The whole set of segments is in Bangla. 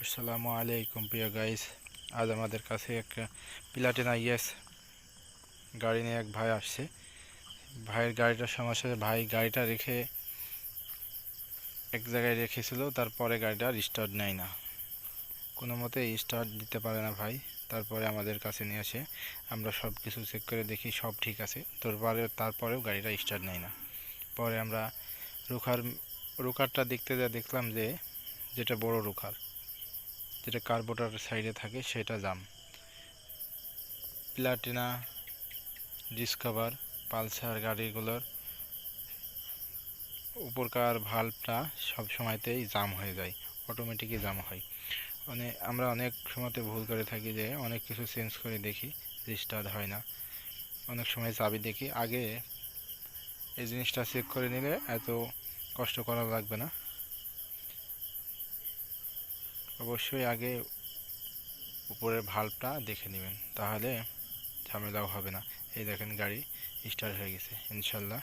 আসসালামু আলাইকুম প্রিয় গাইস। আজ আমাদের কাছে একটা প্লাটিনা ইএস গাড়ি নিয়ে এক ভাই আসছে। ভাইয়ের গাড়িটার সমস্যা, ভাই গাড়িটা রেখে এক জায়গায় রেখেছিল, তারপরে গাড়িটা স্টার্ট নেয় না, কোনো মতে স্টার্ট দিতে পারে না ভাই। তারপরে আমাদের কাছে নিয়ে আসে, আমরা সব কিছু চেক করে দেখি সব ঠিক আছে, তারপরেও গাড়িটা স্টার্ট নেয় না। পরে আমরা রুকারটা দেখতে যা দেখলাম যে যেটা বড় রুকার, যেটা কার্বোটার সাইডে থাকে সেটা জাম। প্লাটিনা, ডিসকভার, পালসার গাড়িগুলোর উপরকার ভালভটা সব সময়তেই জাম হয়ে যায়, অটোমেটিকই জাম হয়। আমরা অনেক সময়তে ভুল করে থাকি যে অনেক কিছু চেঞ্জ করে দেখি, স্টার্ট হয় না। অনেক সময় চাবি দেখি, আগে এই জিনিসটা চেক করে নিলে এত কষ্ট করা লাগবে না। অবশ্যই আগে উপরের ভালভটা দেখে নেবেন, তাহলে ঝামেলাও হবে না। এই দেখেন গাড়ি স্টার্ট হয়ে গেছে ইনশাল্লাহ।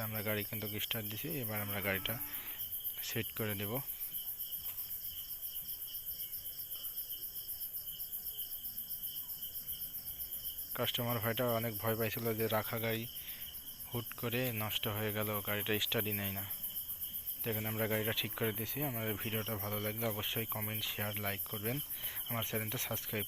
আমরা গাড়ি কিন্তু স্টার্ট দিছি, এবার আমরা গাড়িটা সেট করে দেব। কাস্টমার ভাইটা অনেক ভয় পাইছিল যে রাখা গাড়ি হুট করে নষ্ট হয়ে গেল, গাড়িটা স্টার্টই নেয় না। দেখেন আমরা গাড়িটা ঠিক করে দিয়েছি। আমাদের ভিডিওটা ভালো লাগলে অবশ্যই কমেন্ট, শেয়ার, লাইক করবেন। আমার চ্যানেলটা সাবস্ক্রাইব